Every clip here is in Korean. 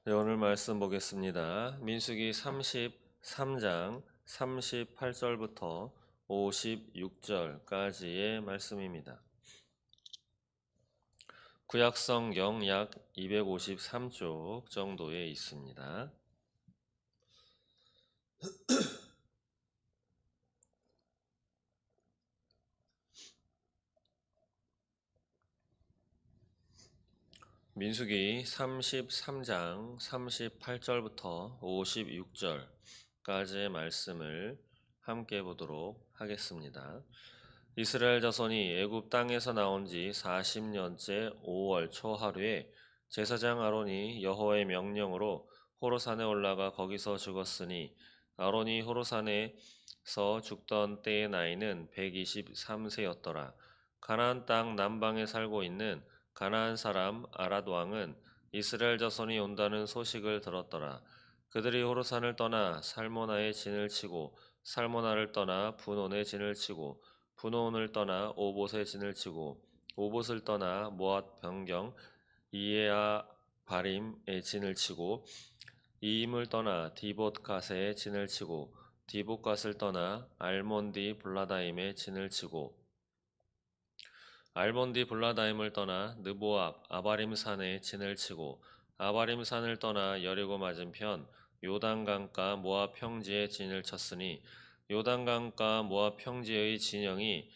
네, 오늘 말씀 보겠습니다. 민수기 33장 38절부터 56절까지의 말씀입니다. 구약성경 약 253쪽 정도에 있습니다. 민수기 33장 38절부터 56절까지의 말씀을 함께 보도록 하겠습니다. 이스라엘 자손이 애굽 땅에서 나온 지 40년째 5월 초하루에 제사장 아론이 여호와의 명령으로 호로산에 올라가 거기서 죽었으니 아론이 호로산에서 죽던 때의 나이는 123세였더라. 가나안 땅 남방에 살고 있는 가나안 사람 아랏 왕은 이스라엘 자손이 온다는 소식을 들었더라. 그들이 호로산을 떠나 살모나에 진을 치고 살모나를 떠나 분온에 진을 치고 분온을 떠나 오봇에 진을 치고 오봇을 떠나 모압 변경 이에아 바림에 진을 치고 이임을 떠나 디봇갓에 진을 치고 디봇갓을 떠나 알몬디 블라다임에 진을 치고 알몬디 블라다임을 떠나 느보압 아바림산에 진을 치고 아바림산을 떠나 여리고 맞은편 요단강가 모압 평지에 진을 쳤으니 요단강가 모압 평지의 진영이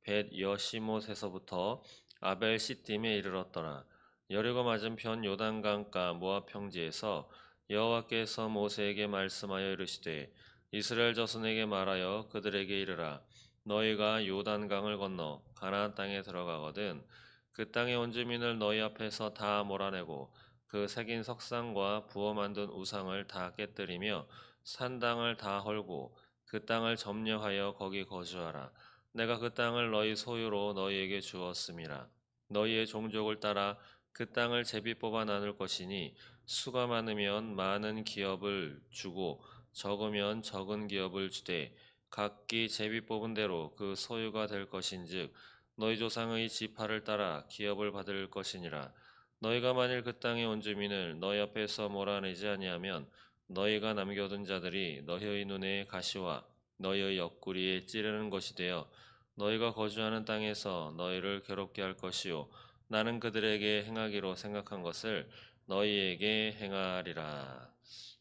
벳 여시못에서부터 아벨 시딤에 이르렀더라. 여리고 맞은편 요단강가 모압 평지에서 여호와께서 모세에게 말씀하여 이르시되 이스라엘 자손에게 말하여 그들에게 이르라. 너희가 요단강을 건너 가나안 땅에 들어가거든 그 땅의 온 주민을 너희 앞에서 다 몰아내고 그 새긴 석상과 부어 만든 우상을 다 깨뜨리며 산당을 다 헐고 그 땅을 점령하여 거기 거주하라. 내가 그 땅을 너희 소유로 너희에게 주었음이라. 너희의 종족을 따라 그 땅을 제비 뽑아 나눌 것이니 수가 많으면 많은 기업을 주고 적으면 적은 기업을 주되 각기 제비 뽑은 대로 그 소유가 될 것인즉 너희 조상의 지파를 따라 기업을 받을 것이니라. 너희가 만일 그 땅의 온 주민을 너희 앞에서 몰아내지 아니하면 너희가 남겨둔 자들이 너희의 눈에 가시와 너희의 옆구리에 찌르는 것이 되어 너희가 거주하는 땅에서 너희를 괴롭게 할 것이요 나는 그들에게 행하기로 생각한 것을 너희에게 행하리라.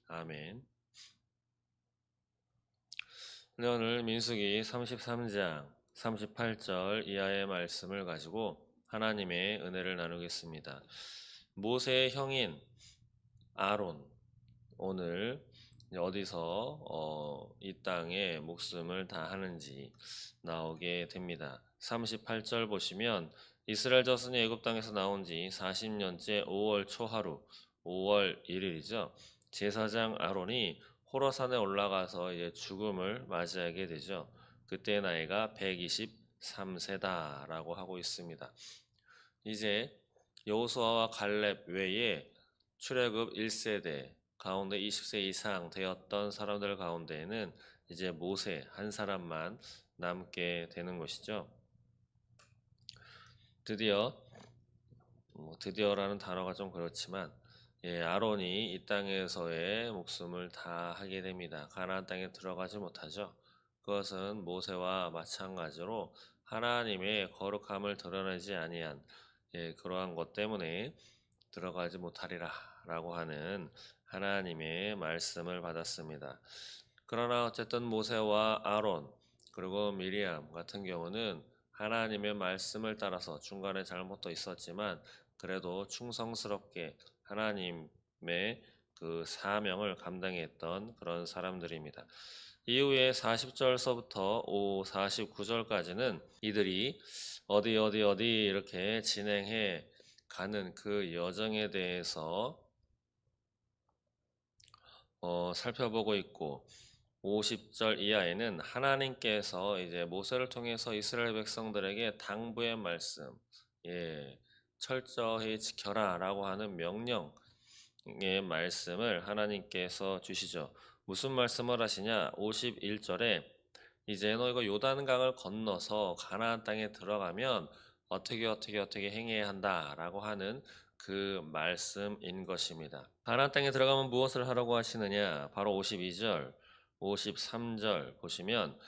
아멘. 네, 오늘 민수기 33장 38절 이하의 말씀을 가지고 하나님의 은혜를 나누겠습니다. 모세의 형인 아론, 오늘 어디서 이 땅에 목숨을 다하는지 나오게 됩니다. 38절 보시면 이스라엘 자손이 애굽 땅에서 나온 지 40년째 5월 초하루, 5월 1일이죠. 제사장 아론이 호라산에 올라가서 이제 죽음을 맞이하게 되죠. 그때 나이가 123세다라고 하고 있습니다. 이제 여호수아와 갈렙 외에 출애굽 1세대 가운데 20세 이상 되었던 사람들 가운데에는 이제 모세 한 사람만 남게 되는 것이죠. 드디어라는 단어가 좀 그렇지만 아론이 이 땅에서의 목숨을 다하게 됩니다. 가나안 땅에 들어가지 못하죠. 그것은 모세와 마찬가지로 하나님의 거룩함을 드러내지 아니한 그러한 것 때문에 들어가지 못하리라 라고 하는 하나님의 말씀을 받았습니다. 그러나 어쨌든 모세와 아론 그리고 미리암 같은 경우는 하나님의 말씀을 따라서 중간에 잘못도 있었지만 그래도 충성스럽게 하나님의 그 사명을 감당했던 그런 사람들입니다. 이후에 40절서부터 49절까지는 이들이 어디 이렇게 진행해 가는 그 여정에 대해서 살펴보고 있고 50절 이하에는 하나님께서 이제 모세를 통해서 이스라엘 백성들에게 당부의 말씀, 철저히 지켜라 라고 하는 명령의 말씀을 하나님께서 주시죠. 무슨 말씀을 하시냐? 51절에 이제 너희가 요단강을 건너서 가나안 땅에 들어가면 어떻게 행해야 한다라고 하는 그 말씀인 것입니다. 가나안 땅에 들어가면 무엇을 하라고 하시느냐? 바로 52절, 53절 보시면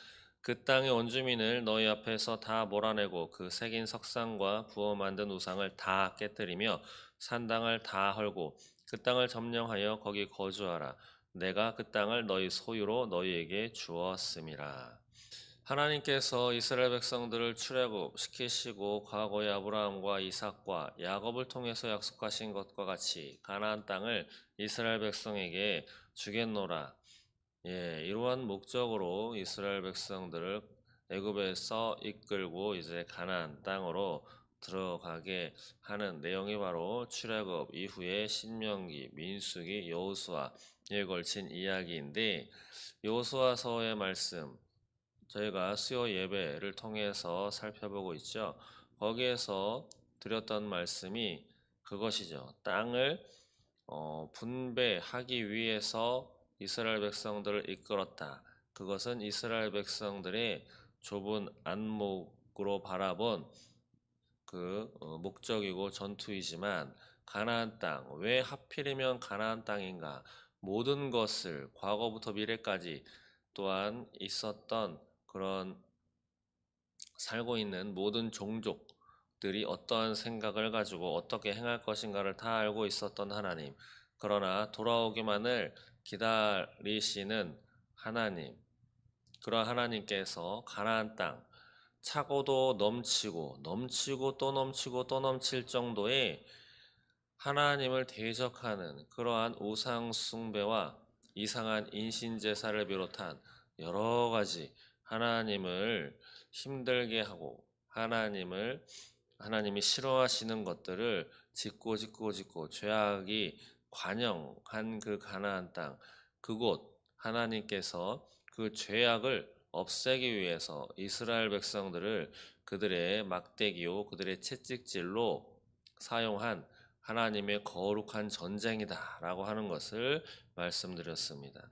그 땅의 원주민을 너희 앞에서 다 몰아내고 그 새긴 석상과 부어 만든 우상을 다 깨뜨리며 산당을 다 헐고 그 땅을 점령하여 거기 거주하라. 내가 그 땅을 너희 소유로 너희에게 주었음이라. 하나님께서 이스라엘 백성들을 출애굽시키시고 과거의 아브라함과 이삭과 야곱을 통해서 약속하신 것과 같이 가나안 땅을 이스라엘 백성에게 주겠노라. 이러한 목적으로 이스라엘 백성들을 애굽에서 이끌고 이제 가나안 땅으로 들어가게 하는 내용이 바로 출애굽 이후에 신명기, 민수기, 여호수아에 걸친 이야기인데 여호수아서의 말씀 저희가 수요 예배를 통해서 살펴보고 있죠. 거기에서 드렸던 말씀이 그것이죠. 땅을 분배하기 위해서 이스라엘 백성들을 이끌었다. 그것은 이스라엘 백성들의 좁은 안목으로 바라본 그 목적이고 전투이지만 가나안 땅, 왜 하필이면 가나안 땅인가? 모든 것을 과거부터 미래까지 또한 있었던 그런 살고 있는 모든 종족들이 어떠한 생각을 가지고 어떻게 행할 것인가를 다 알고 있었던 하나님. 그러나 돌아오기만을 기다리시는 하나님. 그러한 하나님께서 가나안 땅 차고도 넘치고 넘치고 또 넘치고 또 넘칠 정도의 하나님을 대적하는 그러한 우상 숭배와 이상한 인신 제사를 비롯한 여러 가지 하나님을 힘들게 하고 하나님이 싫어하시는 것들을 짓고 죄악이 관영한 그 가나안 땅 그곳 하나님께서 그 죄악을 없애기 위해서 이스라엘 백성들을 그들의 막대기요 그들의 채찍질로 사용한 하나님의 거룩한 전쟁이다라고 하는 것을 말씀드렸습니다.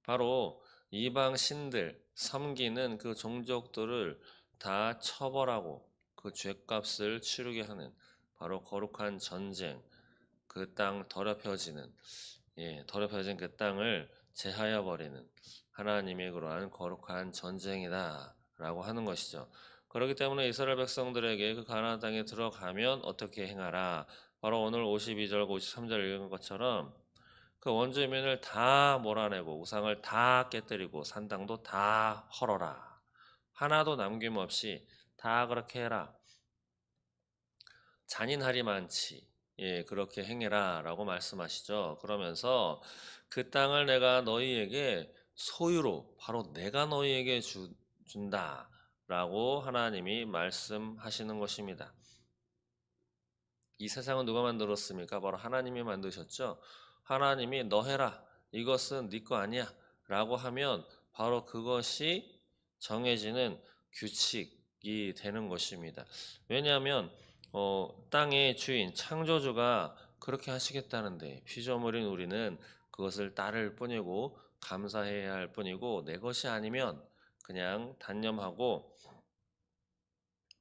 바로 이방 신들 섬기는 그 종족들을 다 처벌하고 그 죄값을 치르게 하는 바로 거룩한 전쟁, 그 땅 더럽혀진 그 땅을 제하여 버리는 하나님의 그러한 거룩한 전쟁이다라고 하는 것이죠. 그렇기 때문에 이스라엘 백성들에게 그 가나안 땅에 들어가면 어떻게 행하라. 바로 오늘 52절, 53절 읽은 것처럼 그 원주민을 다 몰아내고 우상을 다 깨뜨리고 산당도 다 헐어라. 하나도 남김없이 다 그렇게 해라. 잔인하리만치 그렇게 행해라 라고 말씀하시죠. 그러면서 그 땅을 내가 너희에게 소유로 바로 내가 너희에게 준다 라고 하나님이 말씀하시는 것입니다. 이 세상은 누가 만들었습니까? 바로 하나님이 만드셨죠. 하나님이 너 해라. 이것은 네 거 아니야. 라고 하면 바로 그것이 정해지는 규칙이 되는 것입니다. 왜냐하면 땅의 주인, 창조주가 그렇게 하시겠다는데 피조물인 우리는 그것을 따를 뿐이고 감사해야 할 뿐이고 내 것이 아니면 그냥 단념하고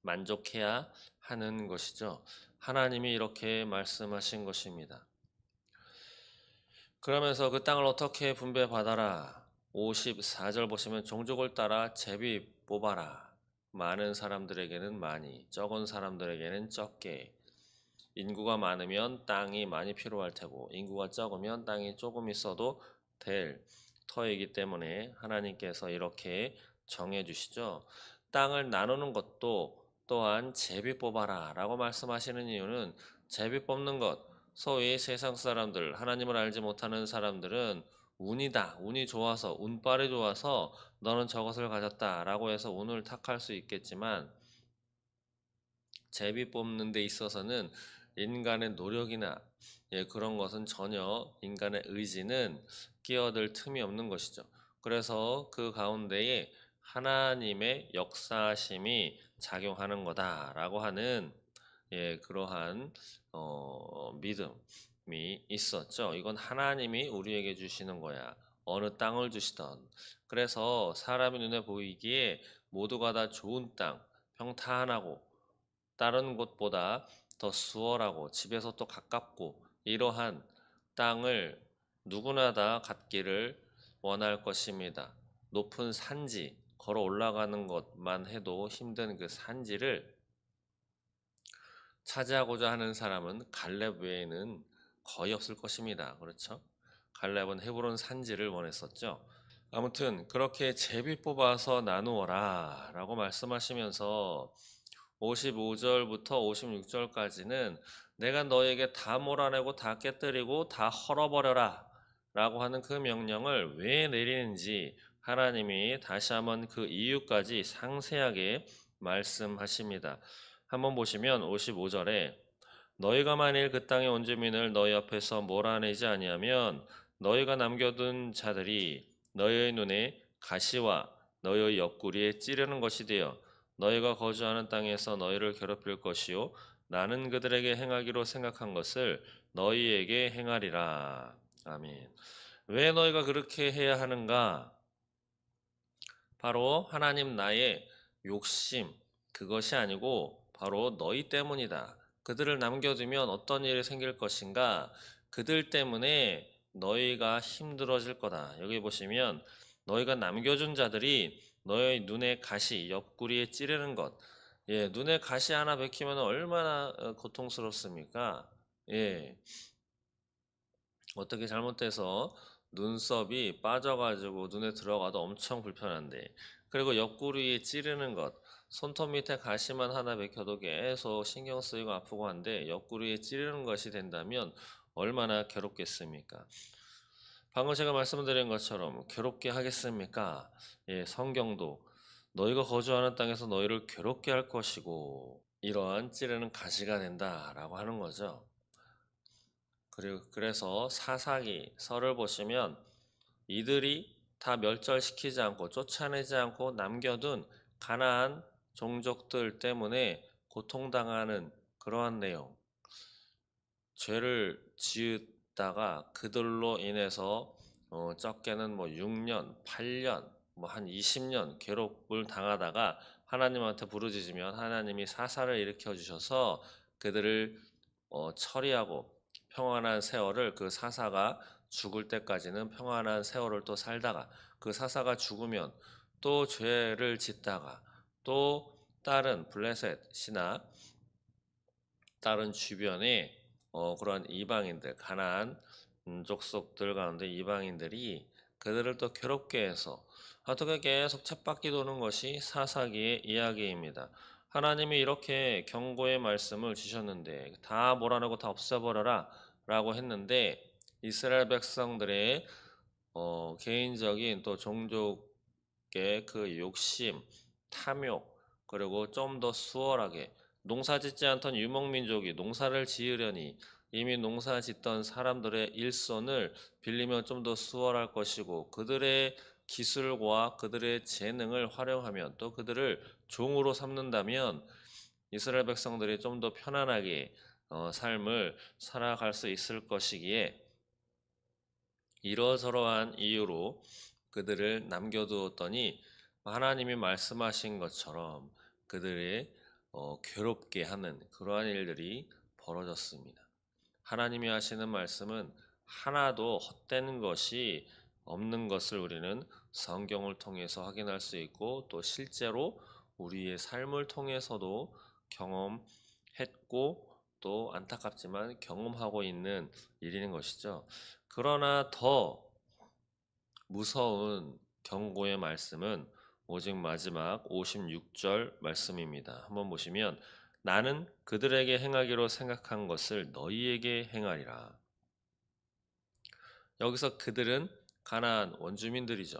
만족해야 하는 것이죠. 하나님이 이렇게 말씀하신 것입니다. 그러면서 그 땅을 어떻게 분배받아라. 54절 보시면 종족을 따라 제비 뽑아라. 많은 사람들에게는 많이, 적은 사람들에게는 적게. 인구가 많으면 땅이 많이 필요할 테고 인구가 적으면 땅이 조금 있어도 될 터이기 때문에 하나님께서 이렇게 정해 주시죠. 땅을 나누는 것도 또한 제비 뽑아라 라고 말씀하시는 이유는 제비 뽑는 것, 소위 세상 사람들, 하나님을 알지 못하는 사람들은 운이다, 운이 좋아서, 운빨이 좋아서 너는 저것을 가졌다 라고 해서 운을 탓할 수 있겠지만 제비 뽑는 데 있어서는 인간의 노력이나 그런 것은 전혀 인간의 의지는 끼어들 틈이 없는 것이죠. 그래서 그 가운데에 하나님의 역사심이 작용하는 거다라고 하는 그러한 믿음이 있었죠. 이건 하나님이 우리에게 주시는 거야. 어느 땅을 주시던. 그래서 사람의 눈에 보이기에 모두가 다 좋은 땅, 평탄하고 다른 곳보다 더 수월하고 집에서 또 가깝고 이러한 땅을 누구나 다 갖기를 원할 것입니다. 높은 산지, 걸어 올라가는 것만 해도 힘든 그 산지를 차지하고자 하는 사람은 갈렙 외에는 거의 없을 것입니다. 그렇죠? 갈렙은 헤브론 산지를 원했었죠. 아무튼 그렇게 제비 뽑아서 나누어라 라고 말씀하시면서 55절부터 56절까지는 내가 너에게 다 몰아내고 다 깨뜨리고 다 헐어버려라 라고 하는 그 명령을 왜 내리는지 하나님이 다시 한번 그 이유까지 상세하게 말씀하십니다. 한번 보시면 55절에 너희가 만일 그 땅의 원주민을 너희 앞에서 몰아내지 아니하면 너희가 남겨둔 자들이 너희의 눈에 가시와 너희의 옆구리에 찌르는 것이 되어 너희가 거주하는 땅에서 너희를 괴롭힐 것이요 나는 그들에게 행하기로 생각한 것을 너희에게 행하리라. 아멘. 왜 너희가 그렇게 해야 하는가? 바로 하나님 나의 욕심 그것이 아니고 바로 너희 때문이다. 그들을 남겨두면 어떤 일이 생길 것인가? 그들 때문에 너희가 힘들어질 거다. 여기 보시면 너희가 남겨준 자들이 너희 눈에 가시, 옆구리에 찌르는 것. 예, 눈에 가시 하나 박히면 얼마나 고통스럽습니까? 예, 어떻게 잘못돼서 눈썹이 빠져가지고 눈에 들어가도 엄청 불편한데 그리고 옆구리에 찌르는 것 손톱 밑에 가시만 하나 박혀도 계속 신경 쓰이고 아프고 한데 옆구리에 찌르는 것이 된다면 얼마나 괴롭겠습니까? 방금 제가 말씀드린 것처럼 괴롭게 하겠습니까? 예, 성경도 너희가 거주하는 땅에서 너희를 괴롭게 할 것이고 이러한 찌르는 가시가 된다라고 하는 거죠. 그리고 그래서 사사기 설을 보시면 이들이 다 멸절시키지 않고 쫓아내지 않고 남겨둔 가나안 종족들 때문에 고통당하는 그러한 내용. 죄를 지었다가 그들로 인해서 적게는 뭐 6년, 8년, 뭐 한 20년 괴롭을 당하다가 하나님한테 부르짖으면 하나님이 사사를 일으켜 주셔서 그들을 처리하고 평안한 세월을 그 사사가 죽을 때까지는 평안한 세월을 또 살다가 그 사사가 죽으면 또 죄를 짓다가 또 다른 블레셋이나 다른 주변에 그러한 이방인들 가나안 족속들 가운데 이방인들이 그들을 또 괴롭게 해서 어떻게 계속 쳇바퀴 도는 것이 사사기의 이야기입니다. 하나님이 이렇게 경고의 말씀을 주셨는데 다 몰아내고 다 없애버려라 라고 했는데 이스라엘 백성들의 개인적인 또 종족의 그 욕심, 탐욕 그리고 좀 더 수월하게 농사 짓지 않던 유목민족이 농사를 지으려니 이미 농사 짓던 사람들의 일손을 빌리면 좀 더 수월할 것이고 그들의 기술과 그들의 재능을 활용하면 또 그들을 종으로 삼는다면 이스라엘 백성들이 좀 더 편안하게 삶을 살아갈 수 있을 것이기에 이러저러한 이유로 그들을 남겨두었더니 하나님이 말씀하신 것처럼 그들의 괴롭게 하는 그러한 일들이 벌어졌습니다. 하나님이 하시는 말씀은 하나도 헛되는 것이 없는 것을 우리는 성경을 통해서 확인할 수 있고 또 실제로 우리의 삶을 통해서도 경험했고 또 안타깝지만 경험하고 있는 일인 것이죠. 그러나 더 무서운 경고의 말씀은 오직 마지막 56절 말씀입니다. 한번 보시면 나는 그들에게 행하기로 생각한 것을 너희에게 행하리라. 여기서 그들은 가나안 원주민들이죠.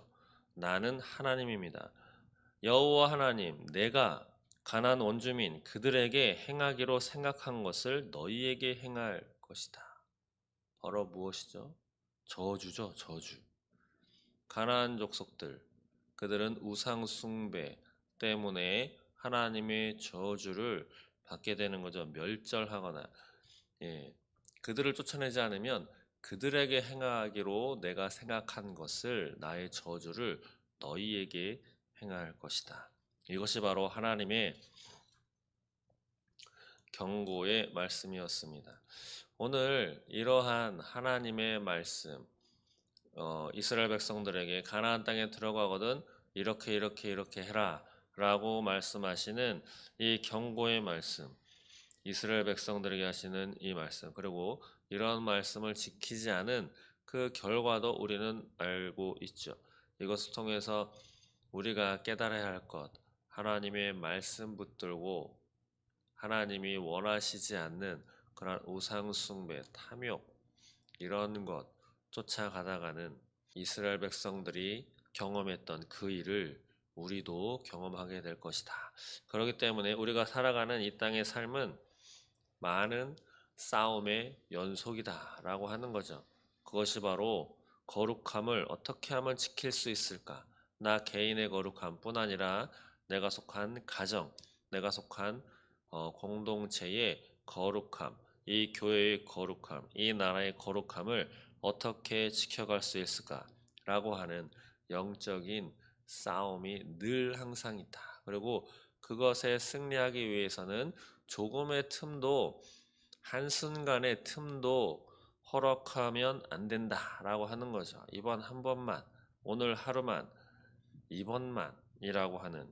나는 하나님입니다. 여호와 하나님, 내가 가나안 원주민 그들에게 행하기로 생각한 것을 너희에게 행할 것이다. 바로 무엇이죠? 저주죠, 저주. 가나안 족속들, 그들은 우상 숭배 때문에 하나님의 저주를 받게 되는 거죠. 멸절하거나, 예, 그들을 쫓아내지 않으면 그들에게 행하기로 내가 생각한 것을 나의 저주를 너희에게 행할 것이다. 이것이 바로 하나님의 경고의 말씀이었습니다. 오늘 이러한 하나님의 말씀, 이스라엘 백성들에게 가나안 땅에 들어가거든 이렇게 이렇게 이렇게 해라 라고 말씀하시는 이 경고의 말씀, 이스라엘 백성들에게 하시는 이 말씀, 그리고 이러한 말씀을 지키지 않은 그 결과도 우리는 알고 있죠. 이것을 통해서 우리가 깨달아야 할 것, 하나님의 말씀 붙들고 하나님이 원하시지 않는 그런 우상 숭배, 탐욕 이런 것 쫓아가다가는 이스라엘 백성들이 경험했던 그 일을 우리도 경험하게 될 것이다. 그렇기 때문에 우리가 살아가는 이 땅의 삶은 많은 싸움의 연속이다라고 하는 거죠. 그것이 바로 거룩함을 어떻게 하면 지킬 수 있을까? 나 개인의 거룩함뿐 아니라 내가 속한 가정, 내가 속한 공동체의 거룩함, 이 교회의 거룩함, 이 나라의 거룩함을 어떻게 지켜갈 수 있을까라고 하는 영적인 싸움이 늘 항상 있다. 그리고 그것에 승리하기 위해서는 조금의 틈도, 한순간의 틈도 허락하면 안 된다라고 하는 거죠. 이번 한 번만, 오늘 하루만, 이번만이라고 하는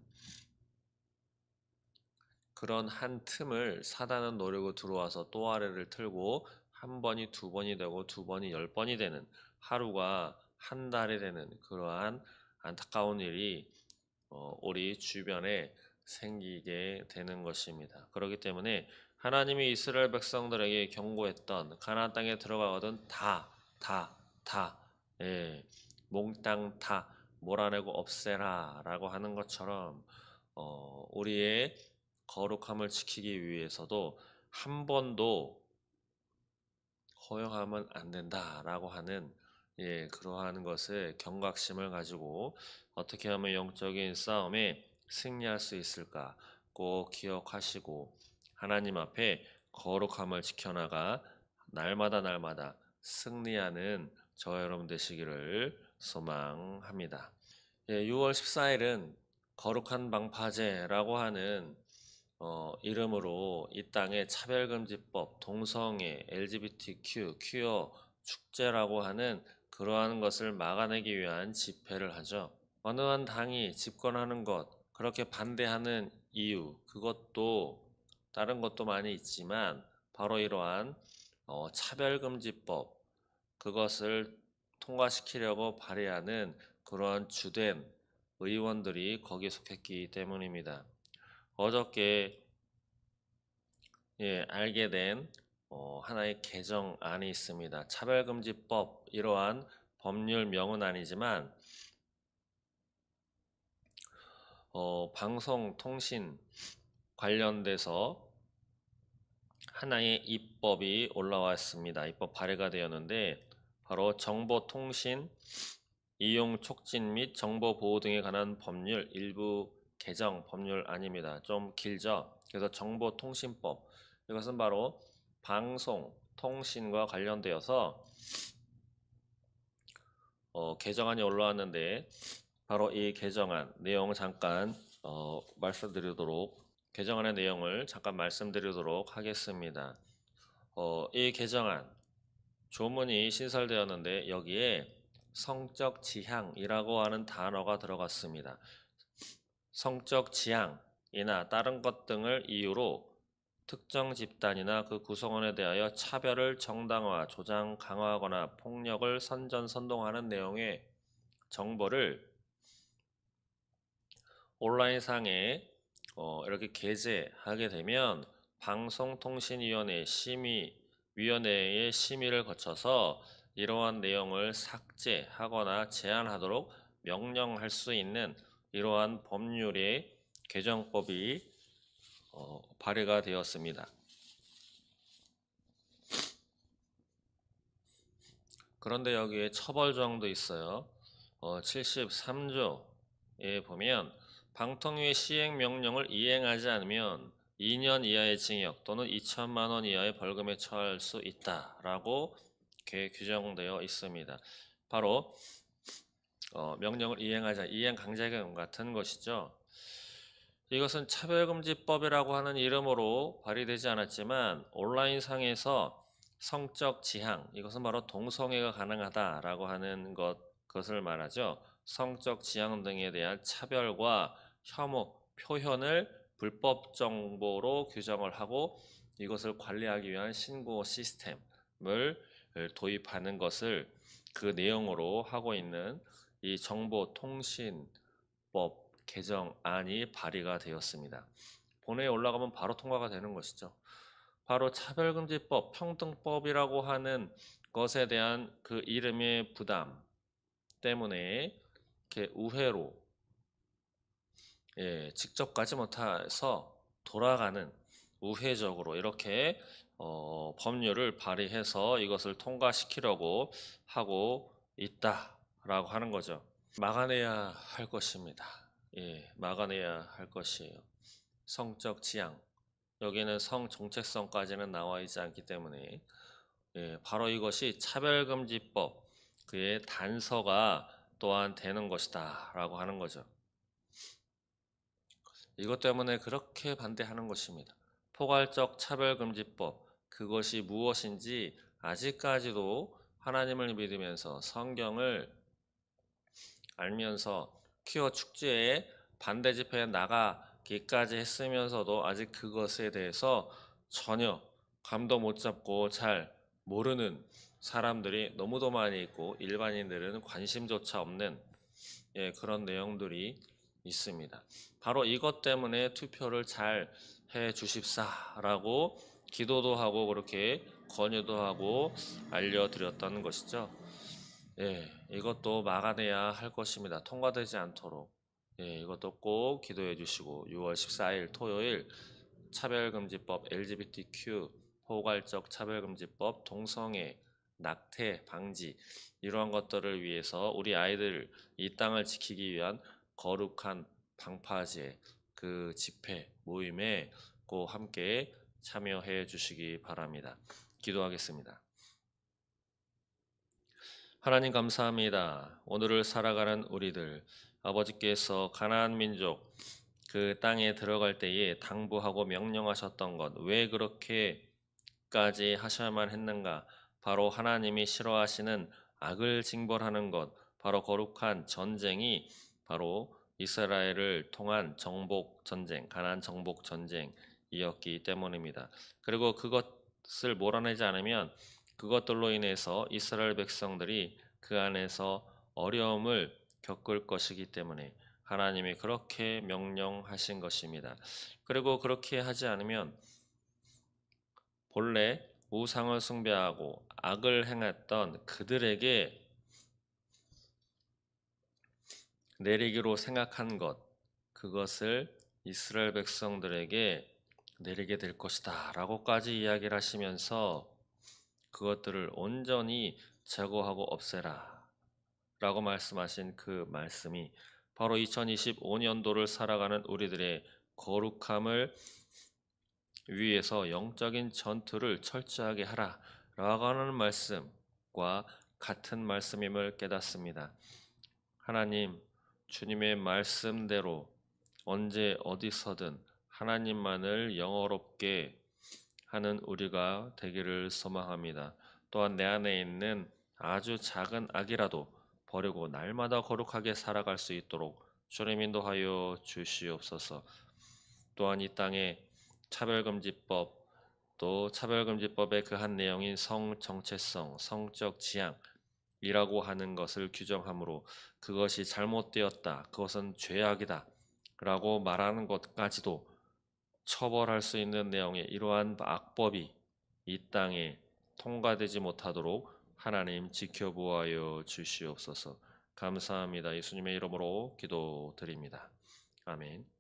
그런 한 틈을 사단은 노리고 들어와서 또 아래를 틀고 한 번이 두 번이 되고 두 번이 10번이 되는, 하루가 한 달이 되는 그러한 안타까운 일이 우리 주변에 생기게 되는 것입니다. 그렇기 때문에 하나님이 이스라엘 백성들에게 경고했던 가나안 땅에 들어가거든 다, 예, 몽땅 다 몰아내고 없애라라고 하는 것처럼 우리의 거룩함을 지키기 위해서도 한 번도 허용하면 안 된다라고 하는, 그러한 것을 경각심을 가지고 어떻게 하면 영적인 싸움에 승리할 수 있을까 꼭 기억하시고 하나님 앞에 거룩함을 지켜나가 날마다 승리하는 저와 여러분 되시기를 소망합니다. 6월 14일은 거룩한 방파제라고 하는 이름으로 이 땅의 차별금지법, 동성애, LGBTQ, 퀴어 축제라고 하는 그러한 것을 막아내기 위한 집회를 하죠. 어느 한 당이 집권하는 것, 그렇게 반대하는 이유, 그것도 다른 것도 많이 있지만 바로 이러한 차별금지법, 그것을 통과시키려고 발의하는 그러한 주된 의원들이 거기에 속했기 때문입니다. 어저께 알게 된 하나의 개정안이 있습니다. 차별금지법, 이러한 법률명은 아니지만 방송통신 관련돼서 하나의 입법이 올라왔습니다. 입법 발의가 되었는데 바로 정보통신 이용 촉진 및 정보 보호 등에 관한 법률 일부 개정 법률안입니다. 좀 길죠. 그래서 정보통신법, 이것은 바로 방송, 통신과 관련되어서 개정안이 올라왔는데 바로 이 개정안 내용을 잠깐 개정안의 내용을 잠깐 말씀드리도록 하겠습니다. 이 개정안 조문이 신설되었는데 여기에 성적 지향이라고 하는 단어가 들어갔습니다. 성적 지향이나 다른 것 등을 이유로 특정 집단이나 그 구성원에 대하여 차별을 정당화, 조장, 강화하거나 폭력을 선전선동하는 내용의 정보를 온라인상에 이렇게 게재하게 되면 방송통신위원회 심의위원회의 심의를 거쳐서 이러한 내용을 삭제하거나 제한하도록 명령할 수 있는 이러한 법률의 개정법이 발의가 되었습니다. 그런데 여기에 처벌조항도 있어요. 73조에 보면 방통위의 시행명령을 이행하지 않으면 2년 이하의 징역 또는 2천만 원 이하의 벌금에 처할 수 있다라고 규정되어 있습니다. 바로 명령을 이행 강제금 같은 것이죠. 이것은 차별금지법이라고 하는 이름으로 발의되지 않았지만 온라인 상에서 성적 지향, 이것은 바로 동성애가 가능하다라고 하는 것을 말하죠. 성적 지향 등에 대한 차별과 혐오, 표현을 불법 정보로 규정을 하고 이것을 관리하기 위한 신고 시스템을 도입하는 것을 그 내용으로 하고 있는 이 정보통신법 개정안이 발의가 되었습니다. 본회의에 올라가면 바로 통과가 되는 것이죠. 바로 차별금지법, 평등법이라고 하는 것에 대한 그 이름의 부담 때문에 이렇게 우회로 직접 가지 못해서 돌아가는 우회적으로 이렇게 법률을 발의해서 이것을 통과시키려고 하고 있다라고 하는 거죠. 막아내야 할 것입니다. 막아내야 할 것이에요. 성적 지향. 여기는 성 정체성까지는 나와 있지 않기 때문에 바로 이것이 차별금지법 그의 단서가 또한 되는 것이다 라고 하는 거죠. 이것 때문에 그렇게 반대하는 것입니다. 포괄적 차별금지법 그것이 무엇인지 아직까지도 하나님을 믿으면서 성경을 알면서 퀴어 축제에 반대 집회에 나가기까지 했으면서도 아직 그것에 대해서 전혀 감도 못 잡고 잘 모르는 사람들이 너무도 많이 있고 일반인들은 관심조차 없는 그런 내용들이 있습니다. 바로 이것 때문에 투표를 잘 해 주십사라고 기도도 하고 그렇게 권유도 하고 알려드렸다는 것이죠. 이것도 막아내야 할 것입니다. 통과되지 않도록. 이것도 꼭 기도해 주시고 6월 14일 토요일 차별금지법, LGBTQ 포괄적 차별금지법, 동성애, 낙태 방지 이러한 것들을 위해서 우리 아이들 이 땅을 지키기 위한 거룩한 방파제 그 집회 모임에 꼭 함께 참여해 주시기 바랍니다. 기도하겠습니다. 하나님 감사합니다. 오늘을 살아가는 우리들 아버지께서 가나안 민족 그 땅에 들어갈 때에 당부하고 명령하셨던 것 왜 그렇게까지 하셔야만 했는가? 바로 하나님이 싫어하시는 악을 징벌하는 것 바로 거룩한 전쟁이 바로 이스라엘을 통한 정복 전쟁, 가나안 정복 전쟁이었기 때문입니다. 그리고 그것을 몰아내지 않으면 그것들로 인해서 이스라엘 백성들이 그 안에서 어려움을 겪을 것이기 때문에 하나님이 그렇게 명령하신 것입니다. 그리고 그렇게 하지 않으면 본래 우상을 숭배하고 악을 행했던 그들에게 내리기로 생각한 것, 그것을 이스라엘 백성들에게 내리게 될 것이다 라고까지 이야기를 하시면서 그것들을 온전히 제거하고 없애라 라고 말씀하신 그 말씀이 바로 2025년도를 살아가는 우리들의 거룩함을 위해서 영적인 전투를 철저하게 하라 라고 하는 말씀과 같은 말씀임을 깨닫습니다. 하나님, 주님의 말씀대로 언제 어디서든 하나님만을 영어롭게 하는 우리가 되기를 소망합니다. 또한 내 안에 있는 아주 작은 악이라도 버리고 날마다 거룩하게 살아갈 수 있도록 주님 인도하여 주시옵소서. 또한 이 땅에 차별금지법 또 차별금지법의 그 한 내용인 성정체성, 성적 지향이라고 하는 것을 규정하므로 그것이 잘못되었다, 그것은 죄악이다 라고 말하는 것까지도 처벌할 수 있는 내용의 이러한 악법이 이 땅에 통과되지 못하도록 하나님 지켜보아여 주시옵소서. 감사합니다. 예수님의 이름으로 기도드립니다. 아멘.